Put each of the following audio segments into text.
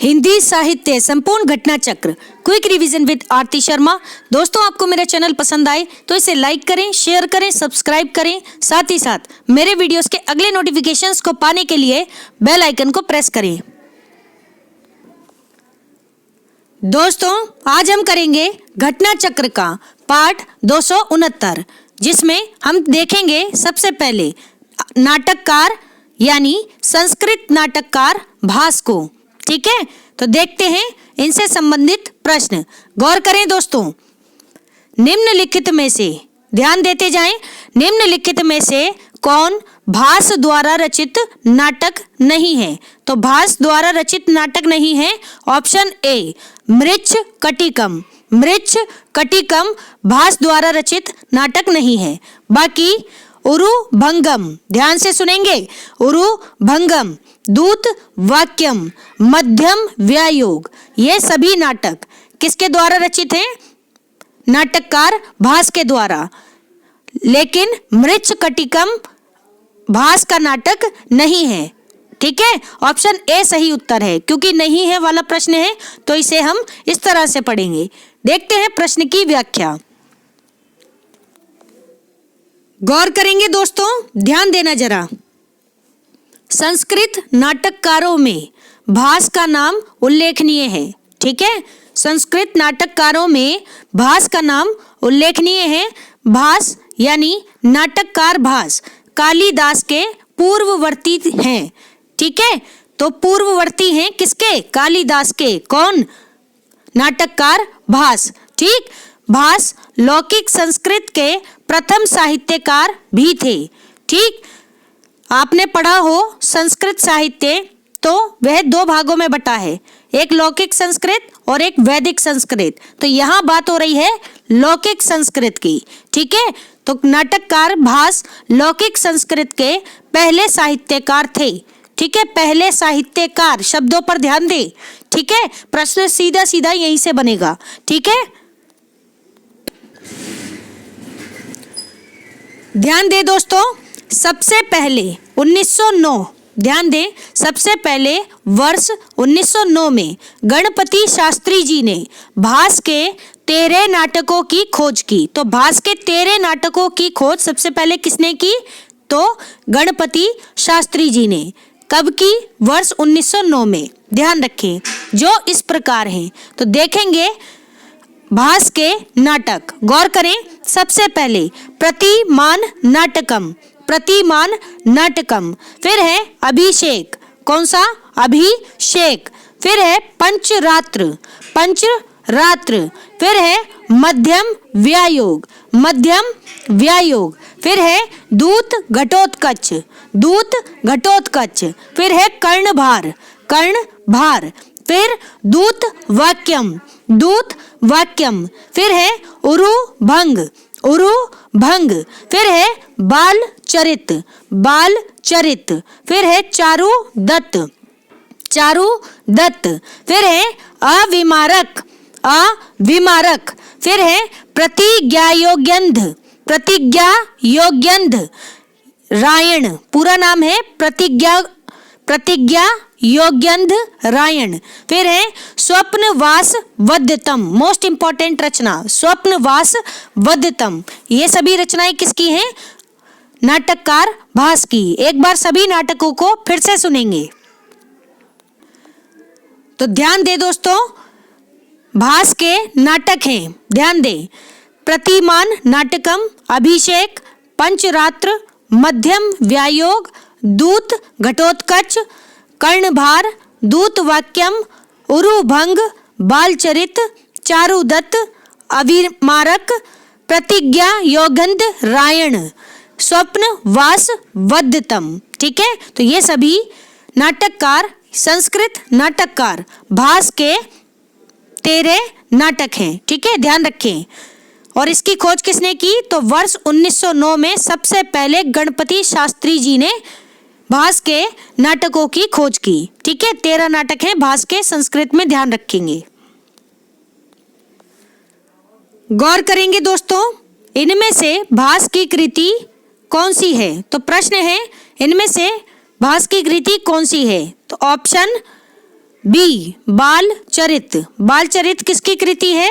हिंदी साहित्य संपूर्ण घटना चक्र क्विक रिवीजन विद आरती शर्मा। दोस्तों, आपको मेरा चैनल पसंद आए तो इसे लाइक करें, शेयर करें, सब्सक्राइब करें। साथ ही साथ मेरे वीडियोस के अगले नोटिफिकेशंस को पाने के लिए बेल आइकन को प्रेस करें। दोस्तों, आज हम करेंगे घटना चक्र का पाठ 269, जिसमें हम देखेंगे सबसे पहले नाटककार यानी संस्कृत नाटककार भास को। ठीक है, तो देखते हैं इनसे संबंधित प्रश्न। गौर करें दोस्तों, निम्नलिखित में से ध्यान देते जाएं, निम्नलिखित में से कौन भास द्वारा रचित नाटक नहीं है? तो भास द्वारा रचित नाटक नहीं है। ऑप्शन ए मृच्छ कटिकम, मृच्छ कटिकम भास द्वारा रचित नाटक नहीं है। बाकी उरु भंगम, ध्यान से सुनेंगे, उरु भंगम, दूत वाक्यम, मध्यम व्यायोग, ये सभी नाटक किसके द्वारा रचित हैं? नाटककार भास के द्वारा। लेकिन मृच्छ कटिकम भास का नाटक नहीं है। ठीक है, ऑप्शन ए सही उत्तर है। क्योंकि नहीं है वाला प्रश्न है तो इसे हम इस तरह से पढ़ेंगे। देखते हैं प्रश्न की व्याख्या। गौर करेंगे दोस्तों, ध्यान देना जरा। संस्कृत नाटककारों में भास का नाम उल्लेखनीय है। ठीक है, संस्कृत नाटककारों में भास का नाम उल्लेखनीय है। भास यानी नाटककार भास कालिदास के पूर्ववर्ती हैं। ठीक है, तो पूर्ववर्ती हैं किसके? कालिदास के। कौन? नाटककार भास। ठीक, भास लौकिक संस्कृत के प्रथम साहित्यकार भी थे। ठीक, आपने पढ़ा हो संस्कृत साहित्य तो वह दो भागों में बटा है, एक लौकिक संस्कृत और एक वैदिक संस्कृत। तो यहाँ बात हो रही है लौकिक संस्कृत की। ठीक है, तो नाटककार भास लौकिक संस्कृत के पहले साहित्यकार थे। ठीक है, पहले साहित्यकार शब्दों पर ध्यान दे। ठीक है, प्रश्न सीधा सीधा यहीं से बनेगा। ठीक है, ध्यान दे दोस्तों, सबसे पहले 1909, ध्यान दें, सबसे पहले वर्ष 1909 में गणपति शास्त्री जी ने भास के 13 नाटकों की खोज की। तो भास के 13 नाटकों की खोज सबसे पहले किसने की? तो गणपति शास्त्री जी ने। कब की? वर्ष 1909 में। ध्यान रखें, जो इस प्रकार हैं। तो देखेंगे भास के नाटक। गौर करें, सबसे पहले प्रतिमान नाटकम, प्रतिमान नाटकम, फिर है अभिषेक। कौन सा? अभिषेक। फिर है पंचरात्र, पंचरात्र। फिर है मध्यम व्यायोग, मध्यम व्यायोग। फिर है दूत घटोत्कच, दूत घटोत्कच। फिर है कर्णभार, कर्णभार। फिर दूत वाक्यम, दूत वाक्यम। फिर है उरु भंग, उरु भंग। फिर है बाल चरित, बाल चरित। फिर है चारु दत्त, चारु दत्त। फिर है अविमारक, अविमारक। फिर है प्रतिज्ञा योग्यंध, प्रतिज्ञा योग्यंध रायण। पूरा नाम है प्रतिज्ञा, प्रतिज्ञा योग्यंध रायण। फिर है स्वप्नवास वध्यतम, मोस्ट इंपॉर्टेंट रचना स्वप्नवास वध्यतम। ये सभी रचनाएं किसकी हैं? नाटककार भास की। एक बार सभी नाटकों को फिर से सुनेंगे। तो ध्यान दे दोस्तों, भास के नाटक हैं, ध्यान दे, प्रतिमान नाटकम, अभिषेक, पंचरात्र, मध्यम व्यायोग, दूत घटोत्कच, कर्णभार, दूत वाक्यम, उरुभंग, बालचरित, चारुदत्त, अविमारक, प्रतिज्ञा योगंध रायण, स्वप्न वास वध्यतम। ठीक है, तो ये सभी नाटककार, संस्कृत नाटककार भास के 13 नाटक हैं। ठीक है, ध्यान रखें। और इसकी खोज किसने की? तो वर्ष 1909 में सबसे पहले गणपति शास्त्री जी ने भास के नाटकों की खोज की। ठीक है, 13 नाटक हैं भास के संस्कृत में, ध्यान रखेंगे। गौर करेंगे दोस्तों, इनमें से भास की कृति कौन सी है? तो प्रश्न है, इनमें से भास की कृति कौन सी है? तो ऑप्शन बी बाल चरित। बाल चरित किसकी कृति है?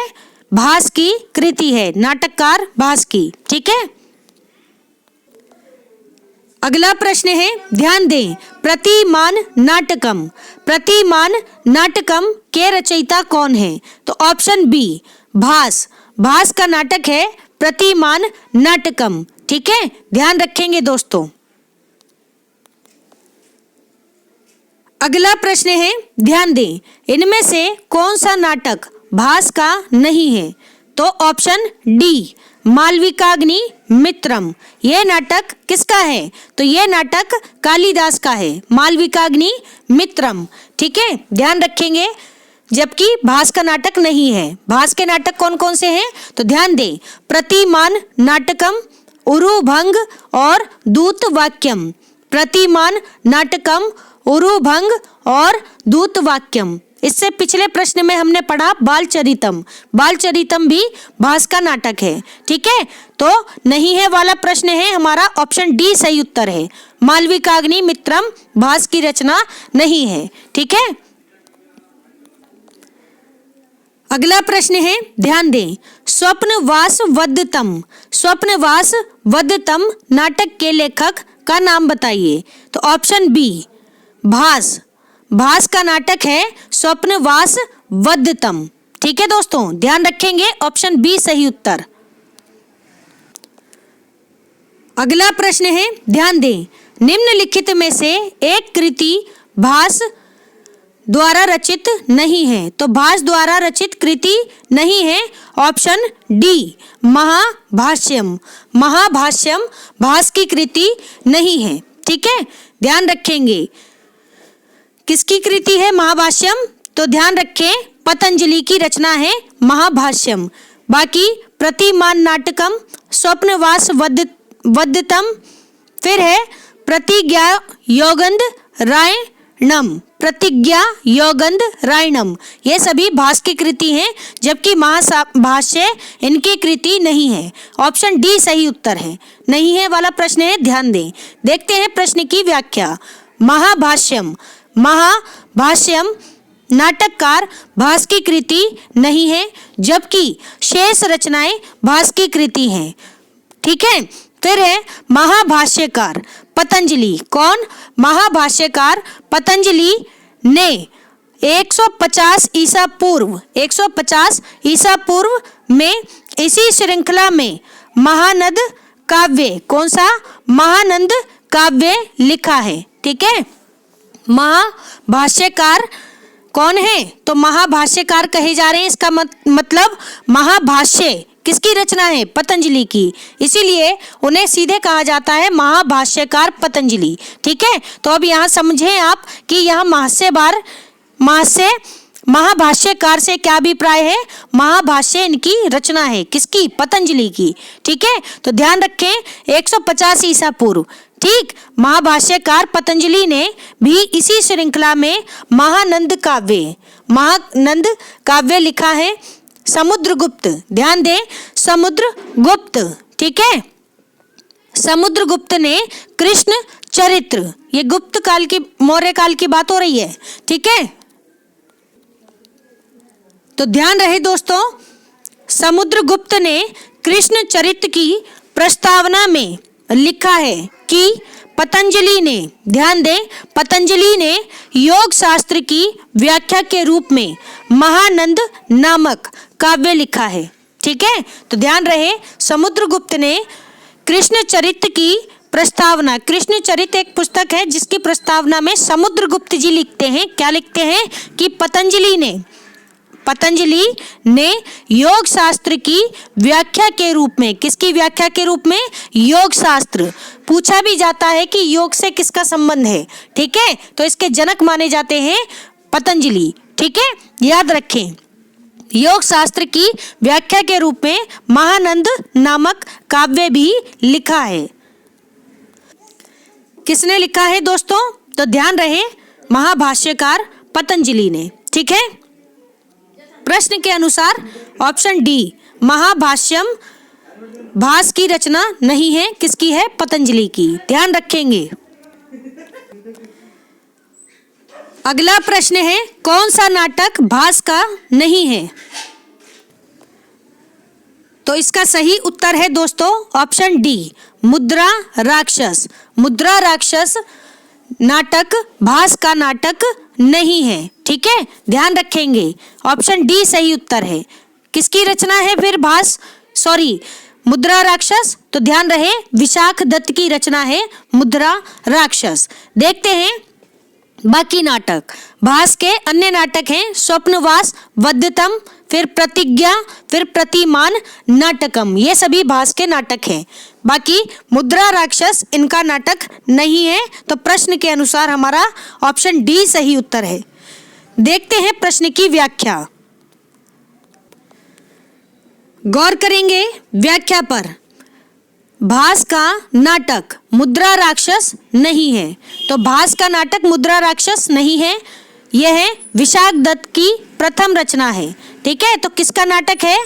भास की कृति है, नाटककार भास की। ठीक है, अगला प्रश्न है, ध्यान दें, प्रतिमान नाटकम। प्रतिमान नाटकम के रचयिता कौन है? तो ऑप्शन बी भास। भास का नाटक है प्रतिमान नाटकम। ठीक है, ध्यान रखेंगे दोस्तों। अगला प्रश्न है, ध्यान दें, इनमें से कौन सा नाटक भास का नहीं है? तो ऑप्शन डी मालविकाग्नि मित्रम। यह नाटक किसका है? तो यह नाटक कालिदास का है, मालविकाग्नि मित्रम। ठीक है, ध्यान रखेंगे, जबकि भास का नाटक नहीं है। भास के नाटक कौन कौन से हैं? तो ध्यान दें, प्रतिमान नाटकम, उरुभंग और दूतवाक्यम। प्रतिमान नाटकम, उरुभंग और दूतवाक्यम। इससे पिछले प्रश्न में हमने पढ़ा बालचरितम। बालचरितम भी भास का नाटक है। ठीक है, तो नहीं है वाला प्रश्न है हमारा ऑप्शन डी सही उत्तर है। मालविकाग्नि मित्रम भास की रचना नहीं है। ठीक है, अगला प्रश्न है, ध्यान दें, स्वप्नवास वदतम। स्वप्नवास वदतम नाटक के लेखक का नाम बताइए। तो ऑप्शन बी भास। भास का नाटक है स्वप्नवास वदतम। ठीक है दोस्तों, ध्यान रखेंगे, ऑप्शन बी सही उत्तर। अगला प्रश्न है, ध्यान दें, निम्नलिखित में से एक कृति भास द्वारा रचित नहीं है। तो भास द्वारा रचित कृति नहीं है, ऑप्शन डी महाभाष्यम। महाभाष्यम भास की कृति नहीं है। ठीक है, ध्यान रखेंगे, किसकी कृति है महाभाष्यम? तो ध्यान रखें, पतंजलि की रचना है महाभाष्यम। बाकी प्रतिमान नाटकम, स्वप्नवास वदतम, फिर है प्रतिज्ञा योगंध रायणम। प्रतिज्ञा योगंध रायणम, ये सभी भास की कृति हैं, जबकि महाभाष्य इनकी कृति नहीं है। ऑप्शन डी सही उत्तर है। नहीं है वाला प्रश्न है, ध्यान दें। देखते हैं प्रश्न की व्याख्या। महाभाष्यम, महाभाष्यम नाटककार भास की कृति नहीं है, जबकि शेष रचनाएं भास की कृति हैं। ठीक है, फिर है महाभाष्यकार पतंजलि। कौन? महाभाष्यकार पतंजलि ने 150 ईसा पूर्व 150 ईसा पूर्व में इसी श्रृंखला में महानंद काव्य, कौन सा? महानंद काव्य लिखा है। ठीक है, महाभाष्यकार कौन है? तो महाभाष्यकार कहे जा रहे हैं। इसका मतलब महाभाष्य किसकी रचना है? पतंजलि की, इसीलिए उन्हें सीधे कहा जाता है महाभाष्यकार पतंजलि। ठीक है, तो अब यहाँ समझें आप कि यहाँ महाभाष्य महाभाष्यकार से क्या अभिप्राय है? महाभाष्य इनकी रचना है, किसकी? पतंजलि की। ठीक है, तो ध्यान रखें 150 ईसा पूर्व। ठीक, महाभाष्यकार पतंजलि ने भी इसी श्रृंखला में महानंद काव्य लिखा है। समुद्रगुप्त, ध्यान दें, समुद्रगुप्त। ठीक है, समुद्रगुप्त ने कृष्ण चरित्र, ये गुप्त काल की, मौर्य काल की बात हो रही है। ठीक है, तो ध्यान रहे दोस्तों, समुद्रगुप्त ने कृष्ण चरित्र की प्रस्तावना में लिखा है कि पतंजलि ने, ध्यान दें, पतंजलि ने योग शास्त्र की व्याख्या के रूप में महानंद नामक काव्य लिखा है। ठीक है, तो ध्यान रहे, समुद्रगुप्त ने कृष्ण चरित्र की प्रस्तावना, कृष्ण चरित्र एक पुस्तक है जिसकी प्रस्तावना में समुद्रगुप्त जी लिखते हैं, क्या लिखते हैं कि पतंजलि ने योग शास्त्र की व्याख्या के रूप में, किसकी व्याख्या के रूप में? योग शास्त्र। पूछा भी जाता है कि योग से किसका संबंध है। ठीक है, तो इसके जनक माने जाते हैं पतंजलि। ठीक है, याद रखें, योग शास्त्र की व्याख्या के रूप में महानंद नामक काव्य भी लिखा है। किसने लिखा है दोस्तों? तो ध्यान रहे, महाभाष्यकार पतंजलि ने। ठीक है, प्रश्न के अनुसार ऑप्शन डी महाभाष्यम भास की रचना नहीं है, किसकी है? पतंजलि की। ध्यान रखेंगे। अगला प्रश्न है, कौन सा नाटक भास का नहीं है? तो इसका सही उत्तर है दोस्तों ऑप्शन डी, मुद्रा राक्षस। मुद्रा राक्षस नाटक भास का नाटक नहीं है। ठीक है, ध्यान रखेंगे, ऑप्शन डी सही उत्तर है। किसकी रचना है फिर मुद्रा राक्षस? तो ध्यान रहे विशाख दत्त की रचना है मुद्रा राक्षस। देखते हैं बाकी नाटक। भास के अन्य नाटक हैं स्वप्नवास, वध्यतम, फिर प्रतिज्ञा, फिर प्रतिमान नाटकम। ये सभी भास के नाटक हैं। बाकी मुद्रा राक्षस इनका नाटक नहीं है। तो प्रश्न के अनुसार हमारा ऑप्शन डी सही उत्तर है। देखते हैं प्रश्न की व्याख्या। गौर करेंगे व्याख्या पर। भास का नाटक मुद्रा राक्षस नहीं है। तो भास का नाटक मुद्रा राक्षस नहीं है, यह है विशाख दत्त की प्रथम रचना है। ठीक है, तो किसका नाटक है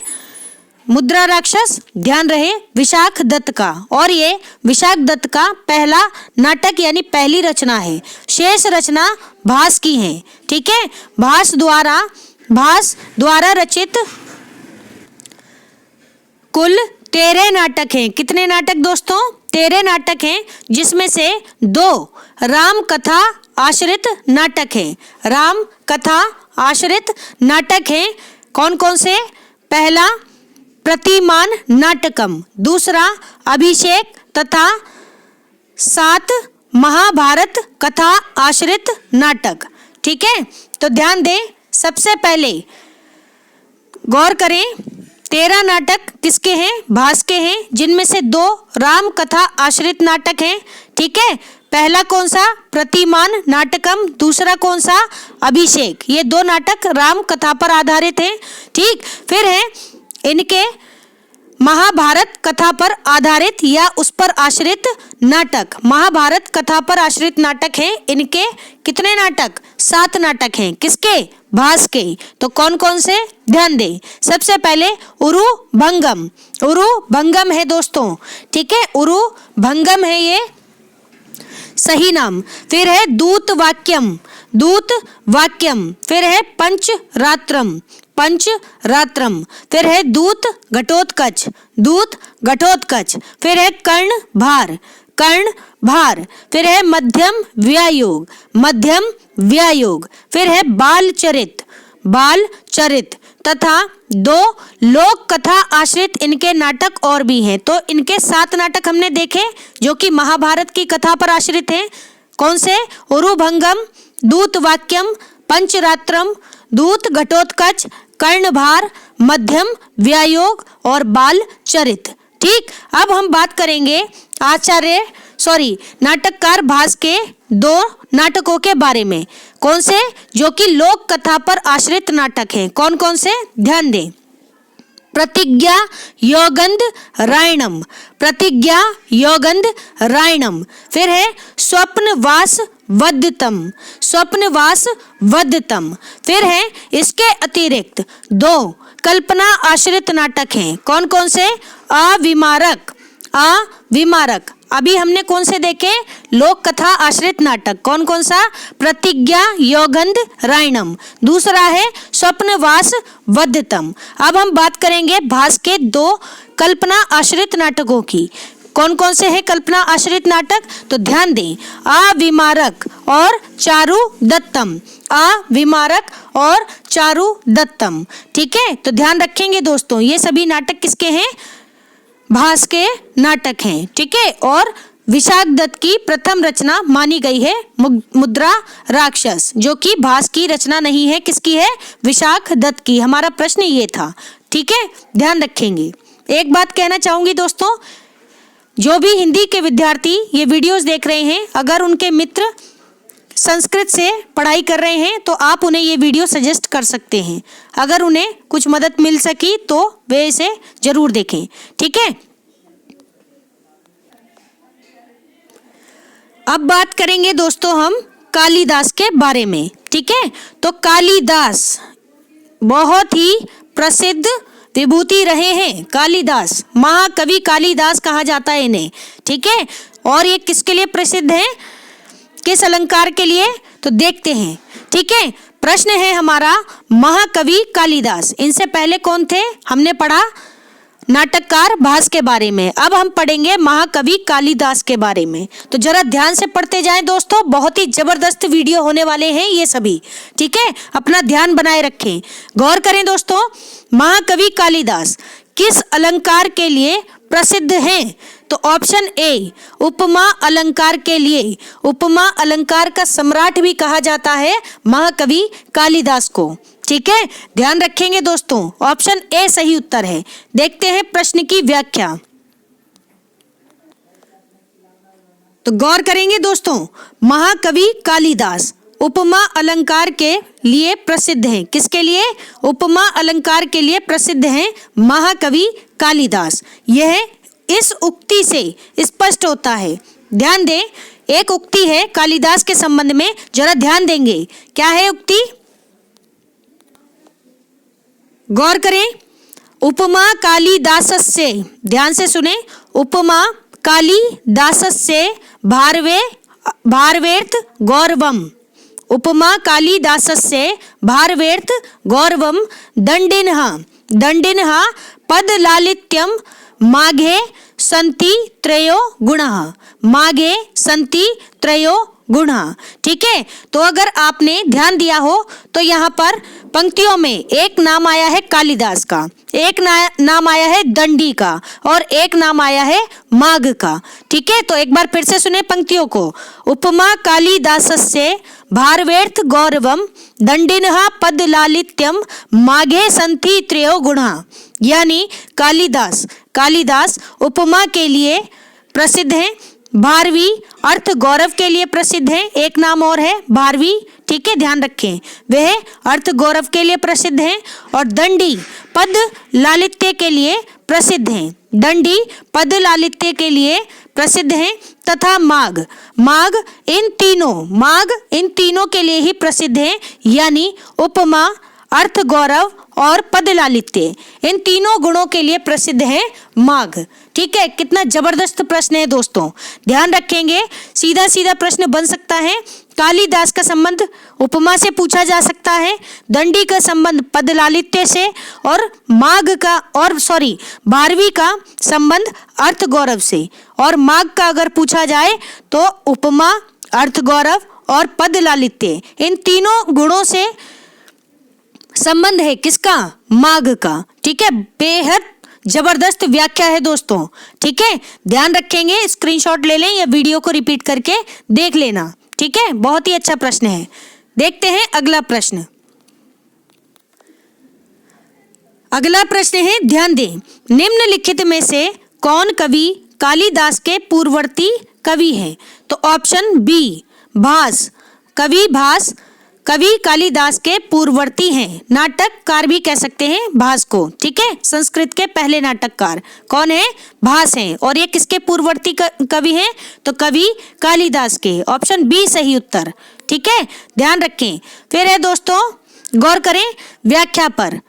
मुद्रा राक्षस? ध्यान रहे विशाख दत्त का, और ये विशाख दत्त का पहला नाटक यानी पहली रचना है। शेष रचना भास की है। ठीक है, भास द्वारा रचित कुल 13 नाटक हैं। कितने नाटक दोस्तों? 13 नाटक हैं, जिसमें से 2 राम कथा आश्रित नाटक हैं। राम कथा आश्रित नाटक हैं। कौन कौन से? पहला प्रतिमान नाटकम, दूसरा अभिषेक तथा 7 महाभारत कथा आश्रित नाटक। ठीक है, तो ध्यान दें, सबसे पहले गौर करें 13 नाटक किसके हैं? भास के हैं, जिनमें से 2 राम कथा आश्रित नाटक हैं। ठीक है, पहला कौन सा? प्रतिमान नाटकम, दूसरा कौन सा? अभिषेक। ये 2 नाटक राम कथा पर आधारित हैं। ठीक, फिर है इनके महाभारत कथा पर आधारित या उस पर आश्रित नाटक। महाभारत कथा पर आश्रित नाटक हैं इनके। कितने नाटक? 7 नाटक हैं। किसके? भास के। तो कौन कौन से? ध्यान दें, सबसे पहले उरु भंगम है दोस्तों। ठीक है, उरु भंगम है ये सही नाम। फिर है दूत वाक्यम, फिर है पंचरात्रम, फिर है दूत घटोत्कच, फिर है कर्णभार, फिर है मध्यम व्यायोग, फिर है बालचरित तथा 2 लोक कथा आश्रित इनके नाटक और भी हैं। तो इनके 7 नाटक हमने देखे जो कि महाभारत की कथा पर आश्रित हैं। कौन से? उरुभंगम, दूत वाक्यम, पंचरात्रम, दूत घटोत्कच, कर्णभार, मध्यम व्यायोग और बालचरित। ठीक, अब हम बात करेंगे नाटककार भास के 2 नाटकों के बारे में। कौन से? जो कि लोक कथा पर आश्रित नाटक हैं। कौन कौन से? ध्यान दें, प्रतिज्ञा योगंध रायणम, फिर है स्वप्नवास वध्यतम, फिर है इसके अतिरिक्त 2 कल्पना आश्रित नाटक हैं। कौन कौन से? अविमारक। अभी हमने कौन से देखे? लोक कथा आश्रित नाटक। कौन कौन सा? प्रतिज्ञा योगंध रायणम, दूसरा है स्वप्नवास वध्यतम। अब हम बात करेंगे भास के 2 कल्पना आश्रित नाटकों की। कौन कौन से हैं कल्पना आश्रित नाटक? तो ध्यान दें, अविमारक और चारु दत्तम। ठीक है, तो ध्यान रखेंगे दोस्तों, ये सभी नाटक किसके हैं? भास के नाटक हैं। ठीक है, और विशाख दत्त की प्रथम रचना मानी गई है मुद्रा राक्षस, जो कि भास की रचना नहीं है। किसकी है? विशाख दत्त की। हमारा प्रश्न ये था। ठीक है, ध्यान रखेंगे। एक बात कहना चाहूंगी दोस्तों, जो भी हिंदी के विद्यार्थी ये वीडियोस देख रहे हैं, अगर उनके मित्र संस्कृत से पढ़ाई कर रहे हैं तो आप उन्हें ये वीडियो सजेस्ट कर सकते हैं। अगर उन्हें कुछ मदद मिल सकी तो वे इसे जरूर देखें। ठीक है, अब बात करेंगे दोस्तों हम कालिदास के बारे में। ठीक है, तो कालिदास बहुत ही प्रसिद्ध विभूति रहे हैं। कालिदास, महाकवि कालिदास कहा जाता है इन्हें। ठीक है, और ये किसके लिए प्रसिद्ध है? किस अलंकार के लिए? तो देखते हैं। ठीक है, प्रश्न है हमारा महाकवि कालिदास। इनसे पहले कौन थे? हमने पढ़ा नाटककार भास के बारे में। अब हम पढ़ेंगे महाकवि कालिदास के बारे में। तो जरा ध्यान से पढ़ते जाएं दोस्तों, बहुत ही जबरदस्त वीडियो होने वाले हैं ये सभी। ठीक है, अपना ध्यान बनाए रखें, गौर करें दोस्तों। महाकवि कालिदास किस अलंकार के लिए प्रसिद्ध हैं? तो ऑप्शन ए उपमा अलंकार के लिए। उपमा अलंकार का सम्राट भी कहा जाता है महाकवि कालिदास को। ठीक है, ध्यान रखेंगे दोस्तों, ऑप्शन ए सही उत्तर है। देखते हैं प्रश्न की व्याख्या। तो गौर करेंगे दोस्तों, महाकवि कालिदास उपमा अलंकार के लिए प्रसिद्ध हैं। किसके लिए? उपमा अलंकार के लिए प्रसिद्ध हैं महाकवि कालिदास। यह इस उक्ति से स्पष्ट होता है। ध्यान दें, एक उक्ति है कालिदास के संबंध में, जरा ध्यान देंगे। क्या है उक्ति? गौर करें, उपमा कालिदासस्य, ध्यान से सुने, उपमा कालिदासस्य भारवेर्थ गौरवम। उपमा कालिदासस्य भारवेर्थ गौरवम दंडिनः पदलालित्यम माघे सन्ति त्रयो गुणः। माघे सन्ति त्रयो गुणः। ठीक है, तो अगर आपने ध्यान दिया हो तो यहाँ पर पंक्तियों में एक नाम आया है कालिदास का, एक नाम आया है दंडी का, और एक नाम आया है माघ का। ठीक है, तो एक बार फिर से सुने पंक्तियों को। उपमा कालिदासस्य भारवेर्थ गौरवम दंडिनः पदलालित्यम माघे सन्ति त्रयो गुणः। यानी कालिदास उपमा के लिए प्रसिद्ध हैं, भारवी अर्थ गौरव के लिए प्रसिद्ध है, एक नाम और है भारवी। ठीक है, ध्यान रखें, वह अर्थ गौरव के लिए प्रसिद्ध हैं, और दंडी पद लालित्य के लिए प्रसिद्ध हैं। दंडी पद लालित्य के लिए प्रसिद्ध हैं, तथा माघ इन तीनों के लिए ही प्रसिद्ध हैं। यानी उपमा, अर्थ गौरव और पद लालित्य, इन तीनों गुणों के लिए प्रसिद्ध है माघ। ठीक है, कितना जबरदस्त प्रश्न है दोस्तों, ध्यान रखेंगे। सीधा सीधा प्रश्न बन सकता है। कालिदास का संबंध उपमा से पूछा जा सकता है, दंडी का संबंध पद लालित्य से, और भारवी का संबंध अर्थ गौरव से। और माघ का अगर पूछा जाए तो उपमा, अर्थ गौरव और पद लालित्य, इन तीनों गुणों से संबंध है किसका? माघ का। ठीक है, बेहद जबरदस्त व्याख्या है दोस्तों। ठीक है, ध्यान रखेंगे, स्क्रीनशॉट ले लें या वीडियो को रिपीट करके देख लेना। ठीक है, बहुत ही अच्छा प्रश्न है। देखते हैं अगला प्रश्न। अगला प्रश्न है, ध्यान दें, निम्नलिखित में से कौन कवि कालिदास के पूर्ववर्ती कवि हैं? तो ऑप्शन बी भास। कवि कालिदास के पूर्ववर्ती हैं, नाटककार भी कह सकते हैं भास को। ठीक है, संस्कृत के पहले नाटककार कौन है? भास हैं। और ये किसके पूर्ववर्ती कवि हैं? तो कवि कालिदास के। ऑप्शन बी सही उत्तर। ठीक है, ध्यान रखें। फिर है दोस्तों, गौर करें व्याख्या पर।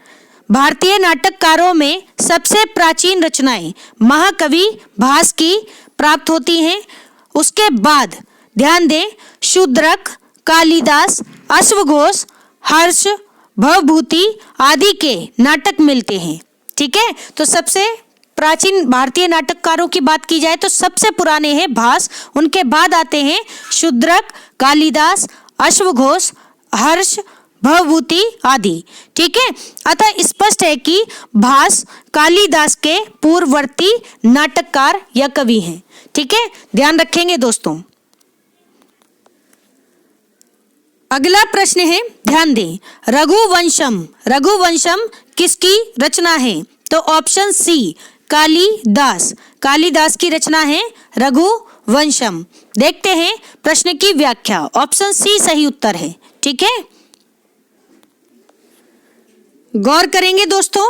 भारतीय नाटककारों में सबसे प्राचीन रचनाएं महाकवि भास की प्राप्त होती हैं। उसके बाद ध्यान दें, शूद्रक, कालिदास, अश्वघोष, हर्ष, भवभूति आदि के नाटक मिलते हैं। ठीक है, तो सबसे प्राचीन भारतीय नाटककारों की बात की जाए तो सबसे पुराने हैं भास, उनके बाद आते हैं शूद्रक, कालिदास, अश्वघोष, हर्ष, भवभूति आदि। ठीक है, अतः स्पष्ट है कि भास कालिदास के पूर्ववर्ती नाटककार या कवि हैं। ठीक है, ध्यान रखेंगे दोस्तों। अगला प्रश्न है, ध्यान दें, रघुवंशम किसकी रचना है? तो ऑप्शन सी कालिदास की रचना है रघुवंशम। देखते हैं प्रश्न की व्याख्या। ऑप्शन सी सही उत्तर है। ठीक है, गौर करेंगे दोस्तों,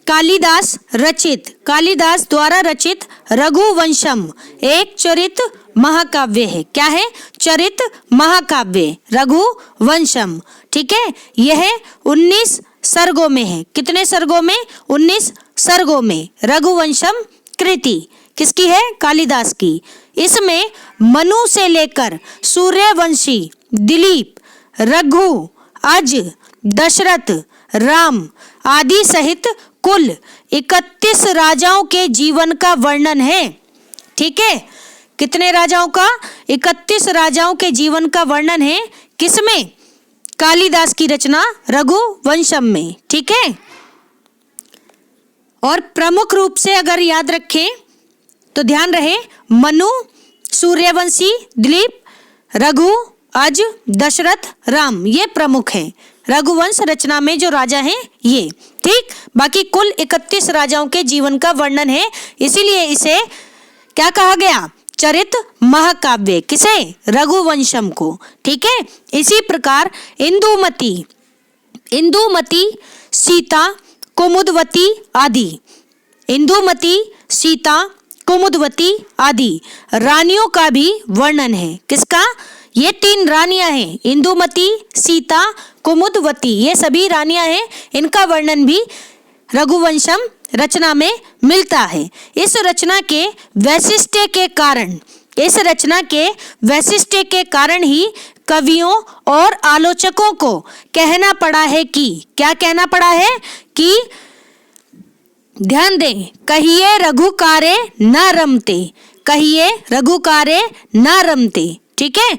कालिदास द्वारा रचित रघुवंशम एक चरित महाकाव्य है। क्या है? चरित महाकाव्य रघुवंशम। ठीक है, यह 19 सर्गों में है। कितने सर्गों में? 19 सर्गों में। रघुवंशम कृति किसकी है? कालिदास की। इसमें मनु से लेकर सूर्यवंशी, दिलीप, रघु, अज, दशरथ, राम आदि सहित कुल 31 राजाओं के जीवन का वर्णन है। ठीक है, कितने राजाओं का? 31 राजाओं के जीवन का वर्णन है। किसमें? कालिदास की रचना रघुवंशम में। ठीक है, और प्रमुख रूप से अगर याद रखें तो ध्यान रहे, मनु, सूर्यवंशी, दिलीप, रघु, अज, दशरथ, राम, ये प्रमुख हैं रघुवंश रचना में जो राजा हैं ये। ठीक, बाकी कुल 31 राजाओं के जीवन का वर्णन है, इसीलिए इसे क्या कहा गया? चरित महाकाव्य। किसे? रघुवंशम को। ठीक है, इसी प्रकार इंदुमती, सीता, कुमुदवती आदि, इंदुमती, सीता, कुमुदवती आदि रानियों का भी वर्णन है। किसका? ये 3 रानियां हैं, इंदुमती, सीता, कुमुदवती, ये सभी रानियां हैं। इनका वर्णन भी रघुवंशम रचना में मिलता है। इस रचना के वैशिष्ट्य के कारण ही कवियों और आलोचकों को कहना पड़ा है कि, क्या कहना पड़ा है? कि ध्यान दें, कहिए रघुकारे न रमते, कहिए रघुकारे न रमते। ठीक है,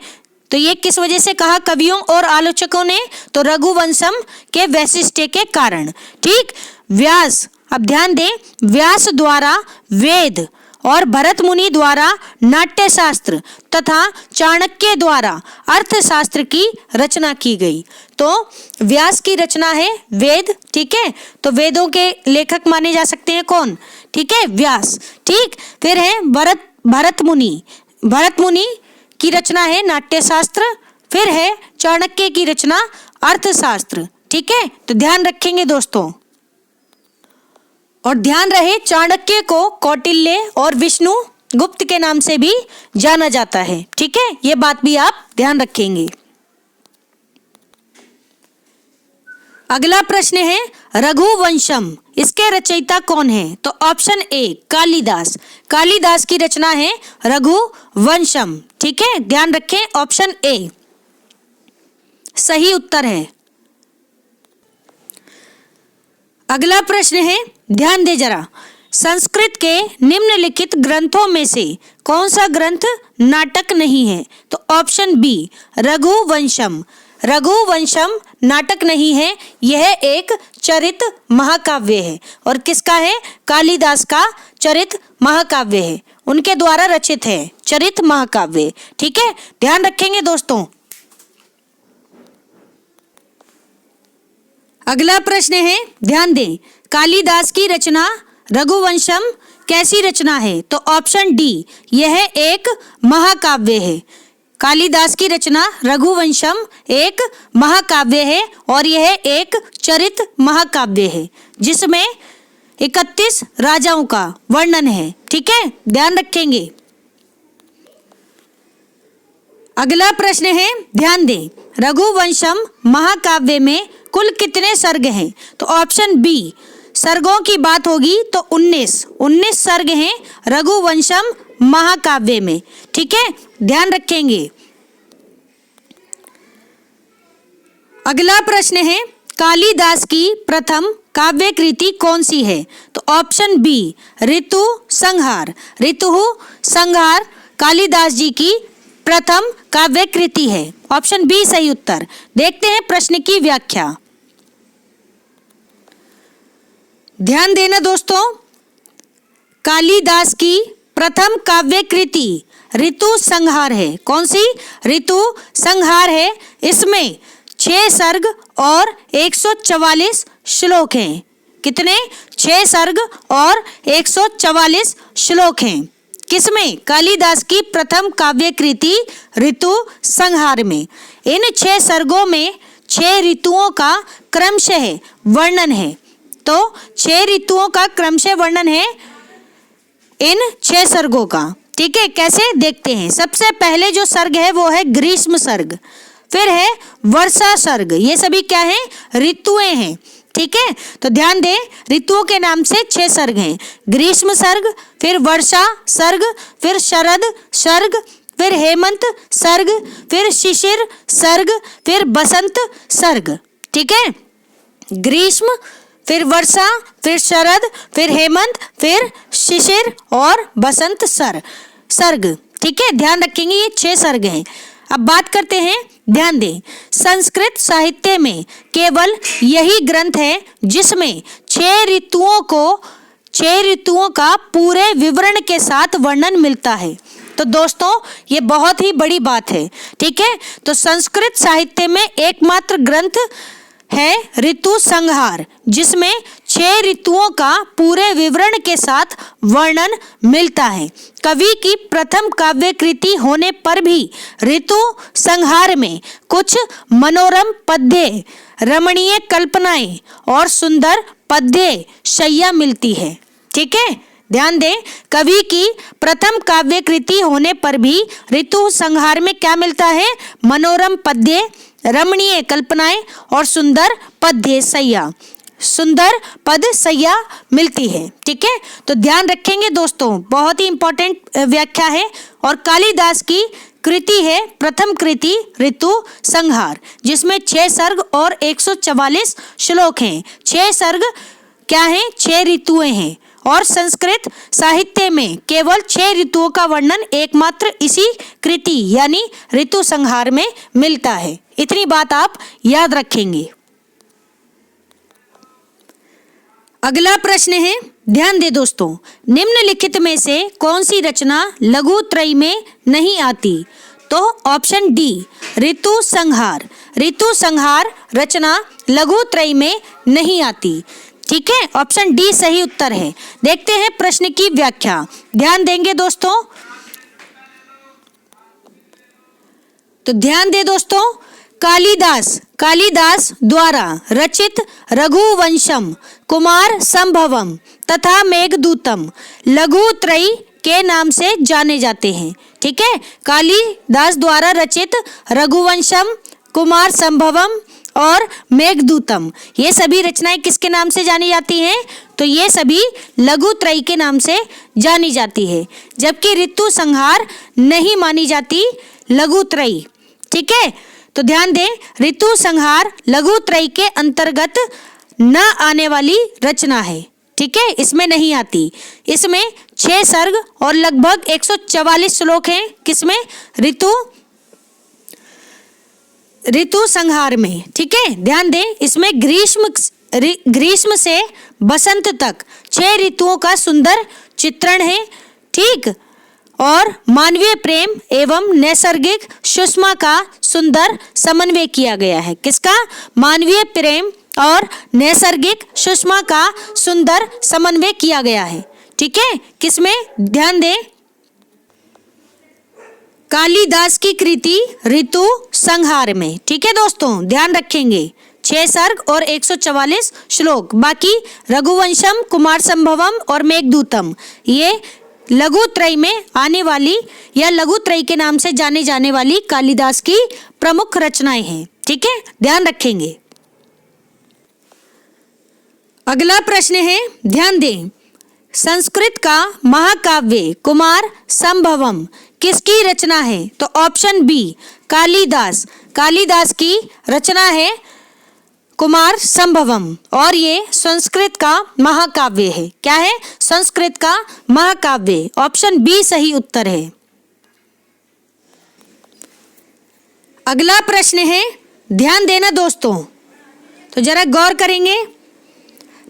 तो ये किस वजह से कहा कवियों और आलोचकों ने? तो रघुवंशम के वैशिष्ट्य के कारण। ठीक, व्यास, अब ध्यान दें, व्यास द्वारा वेद और भरत मुनि द्वारा नाट्य शास्त्र तथा चाणक्य द्वारा अर्थशास्त्र की रचना की गई। तो व्यास की रचना है वेद। ठीक है, तो वेदों के लेखक माने जा सकते हैं कौन? ठीक है, व्यास। ठीक, फिर है भरत मुनि की रचना है नाट्य शास्त्र, फिर है चाणक्य की रचना अर्थशास्त्र। ठीक है, तो ध्यान रखेंगे दोस्तों, और ध्यान रहे चाणक्य को कौटिल्य और विष्णु गुप्त के नाम से भी जाना जाता है। ठीक है, ये बात भी आप ध्यान रखेंगे। अगला प्रश्न है रघुवंशम, इसके रचयिता कौन है? तो ऑप्शन ए कालिदास, कालिदास की रचना है रघुवंशम। ठीक है, ध्यान रखें, ऑप्शन ए सही उत्तर है। अगला प्रश्न है, ध्यान दे जरा, संस्कृत के निम्नलिखित ग्रंथों में से कौन सा ग्रंथ नाटक नहीं है? तो ऑप्शन बी रघुवंशम, रघुवंशम नाटक नहीं है, यह एक चरित महाकाव्य है। और किसका है? कालिदास का चरित महाकाव्य है, उनके द्वारा रचित है चरित महाकाव्य। ठीक है, ध्यान रखेंगे दोस्तों। अगला प्रश्न है, ध्यान दें, कालिदास की रचना रघुवंशम कैसी रचना है? तो ऑप्शन डी, यह एक महाकाव्य है। कालिदास की रचना रघुवंशम एक महाकाव्य है और यह एक चरित महाकाव्य है जिसमें 31 राजाओं का वर्णन है। ठीक है, ध्यान रखेंगे। अगला प्रश्न है, ध्यान दें, रघुवंशम महाकाव्य में कुल कितने सर्ग हैं? तो ऑप्शन बी, सर्गों की बात होगी तो 19 सर्ग हैं रघुवंशम महाकाव्य में। ठीक है, ध्यान रखेंगे। अगला प्रश्न है, कालिदास की प्रथम काव्य कृति कौन सी है? तो ऑप्शन बी ऋतु संहार, ऋतु संहार कालिदास जी की प्रथम काव्य कृति है। ऑप्शन बी सही उत्तर। देखते हैं प्रश्न की व्याख्या। ध्यान देना दोस्तों, कालिदास की प्रथम काव्य कृति ऋतु संहार है। कौन सी? ऋतु संहार है। इसमें 6 सर्ग और 144 श्लोक हैं। कितने? 6 सर्ग और 144 श्लोक हैं। किसमें? कालिदास की प्रथम काव्य कृति ऋतु संहार में। इन 6 सर्गों में 6 ऋतुओं का क्रमशः वर्णन है। तो 6 ऋतुओं का क्रमशः वर्णन है इन 6 सर्गों का। ठीक है, कैसे देखते हैं। सबसे पहले जो सर्ग है वो है ग्रीष्म सर्ग, फिर है वर्षा सर्ग। ये सभी क्या है? ऋतुएं हैं। ठीक है, तो ध्यान दें, ऋतुओं के नाम से 6 सर्ग हैं। ग्रीष्म सर्ग, फिर वर्षा सर्ग, फिर शरद सर्ग, फिर हेमंत सर्ग, फिर शिशिर सर्ग, फिर बसंत सर्ग। ठीक है, ग्रीष्म, फिर वर्षा, फिर शरद, फिर हेमंत, फिर शिशिर और बसंत सर्ग। ठीक है, ध्यान रखेंगे ये 6 सर्ग हैं। अब बात करते हैं, ध्यान दें, संस्कृत साहित्य में केवल यही ग्रंथ है जिसमें 6 ऋतुओं का पूरे विवरण के साथ वर्णन मिलता है। तो दोस्तों ये बहुत ही बड़ी बात है। ठीक है, तो संस्कृत साहित्य में एकमात्र ग्रंथ है ऋतु संहार, जिसमें 6 ऋतुओं का पूरे विवरण के साथ वर्णन मिलता है। कवि की प्रथम काव्य कृति होने पर भी ऋतु संहार में कुछ मनोरम पद्य, रमणीय कल्पनाएं और सुंदर पद्य शैया मिलती है। ठीक है, ध्यान दें, कवि की प्रथम काव्य कृति होने पर भी ऋतु संहार में क्या मिलता है? मनोरम पद्य, रमणीय कल्पनाएं और सुंदर पद सैया मिलती है। ठीक है, तो ध्यान रखेंगे दोस्तों, बहुत ही इंपॉर्टेंट व्याख्या है। और कालिदास की कृति है प्रथम कृति ऋतु संहार, जिसमें 6 सर्ग और 144 श्लोक हैं। 6 सर्ग क्या हैं? 6 ऋतुएं हैं। और संस्कृत साहित्य में केवल 6 ऋतुओं का वर्णन एकमात्र इसी कृति यानी ऋतु संहार में मिलता है। इतनी बात आप याद रखेंगे। अगला प्रश्न है, ध्यान दे दोस्तों, निम्नलिखित में से कौन सी रचना लघु त्रयी में नहीं आती? तो ऑप्शन डी, ऋतु संहार। ऋतु संहार रचना लघु त्रयी में नहीं आती। ठीक है, ऑप्शन डी सही उत्तर है। देखते हैं प्रश्न की व्याख्या, ध्यान देंगे दोस्तों। तो ध्यान दे दोस्तों, कालिदास द्वारा रचित रघुवंशम, कुमार संभवम तथा मेघदूतम लघु त्रयी के नाम से जाने जाते हैं। ठीक है, कालिदास द्वारा रचित रघुवंशम, कुमार संभवम और मेघदूतम, ये सभी रचनाएं किसके नाम से जानी जाती हैं? तो ये सभी लघु त्रयी के नाम से जानी जाती है, जबकि ऋतु संहार नहीं मानी जाती लघु त्रयी। ठीक है, तो ध्यान दें, ऋतु संहार लघु त्रयी के अंतर्गत न आने वाली रचना है। ठीक है, इसमें नहीं आती। इसमें 6 सर्ग और लगभग 144 श्लोक हैं। किसमें? ऋतु संहार में। ठीक है, ध्यान दें, इसमें ग्रीष्म से बसंत तक 6 ऋतुओं का सुंदर चित्रण है। ठीक, और मानवीय प्रेम एवं नैसर्गिक सुषमा का सुंदर समन्वय किया गया है। किसका? मानवीय प्रेम और नैसर्गिक सुषमा का सुंदर समन्वय किया गया है। ठीक है, किसमें? ध्यान दें, कालिदास की कृति ऋतु संहार में। ठीक है दोस्तों, ध्यान रखेंगे, 6 सर्ग और 144 श्लोक। बाकी रघुवंशम, कुमार संभवम और मेघदूतम ये लघु त्रयी में आने वाली या लघु त्रयी के नाम से जाने जाने वाली कालिदास की प्रमुख रचनाएं हैं। ठीक है, ध्यान रखेंगे। अगला प्रश्न है, ध्यान दें, संस्कृत का महाकाव्य कुमार संभवम किसकी रचना है? तो ऑप्शन बी, कालिदास की रचना है कुमार संभवम, और ये संस्कृत का महाकाव्य है। क्या है? संस्कृत का महाकाव्य। ऑप्शन बी सही उत्तर है। अगला प्रश्न है, ध्यान देना दोस्तों, तो जरा गौर करेंगे,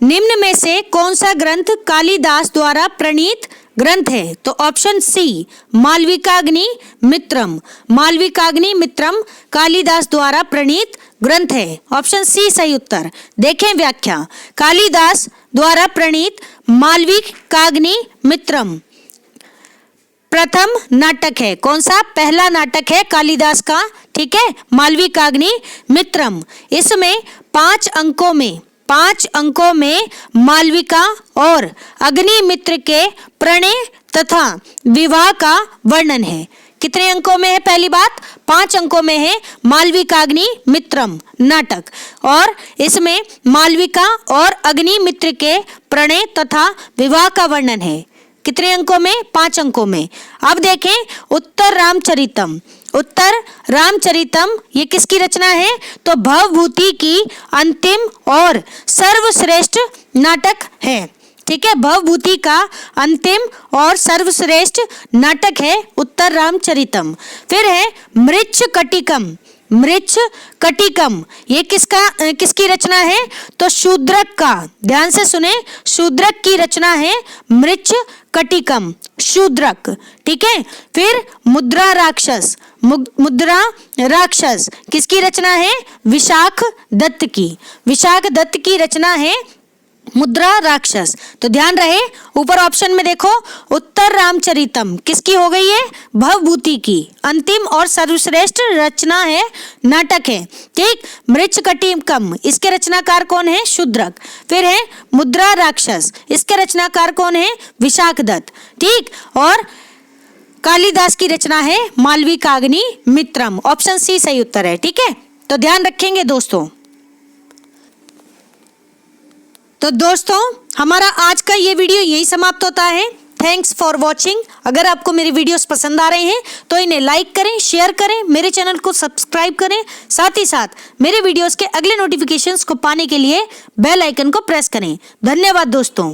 निम्न में से कौन सा ग्रंथ कालिदास द्वारा प्रणीत ग्रंथ है? तो ऑप्शन सी, मालविकाग्नि मित्रम। मालविकाग्नि मित्रम कालिदास द्वारा प्रणीत ग्रंथ है। ऑप्शन सी सही उत्तर। देखें व्याख्या, कालिदास द्वारा प्रणीत मालविकाग्नि मित्रम प्रथम नाटक है। कौन सा? पहला नाटक है कालिदास का। ठीक है, मालविकाग्नि मित्रम। इसमें 5 अंकों में मालविका और अग्निमित्र के प्रणय तथा विवाह का वर्णन है। कितने अंकों में है? पहली बात, 5 अंकों में है मालविकाग्नि मित्रम नाटक, और इसमें मालविका और अग्निमित्र के प्रणय तथा विवाह का वर्णन है। कितने अंकों में? 5 अंकों में। अब देखें उत्तर रामचरितम। उत्तर रामचरितम ये किसकी रचना है? तो भवभूति की अंतिम और सर्वश्रेष्ठ नाटक है। ठीक है, भवभूति का अंतिम और सर्वश्रेष्ठ नाटक है उत्तर रामचरितम। फिर है मृच्छकटिकम। मृच्छकटिकम ये किसकी रचना है? तो शूद्रक का। ध्यान से सुने, शूद्रक की रचना है मृच्छकटिकम, शूद्रक। ठीक है, फिर मुद्रा राक्षस। मुद्रा राक्षस किसकी रचना है? विशाख दत्त की। विशाख दत्त की रचना है मुद्रा राक्षस। तो ध्यान रहे, ऊपर ऑप्शन में देखो उत्तर रामचरितम किसकी हो गई है? भवभूति की अंतिम और सर्वश्रेष्ठ रचना है, नाटक है। ठीक, मृच्छकटिकम इसके रचनाकार कौन है? शूद्रक। फिर है मुद्रा राक्षस, इसके रचनाकार कौन है? विशाख दत्त। ठीक, और कालिदास की रचना है मालविकाग्नि मित्रम। ऑप्शन सी सही उत्तर है। ठीक है, तो ध्यान रखेंगे दोस्तों। तो दोस्तों हमारा आज का ये वीडियो यही समाप्त होता है। Thanks for watching. अगर आपको मेरी वीडियोस पसंद आ रहे हैं तो इन्हें लाइक करें, शेयर करें, मेरे चैनल को सब्सक्राइब करें। साथ ही साथ मेरे वीडियोस के अगले नोटिफिकेशंस को पाने के लिए बेल आइकन को प्रेस करें। धन्यवाद दोस्तों।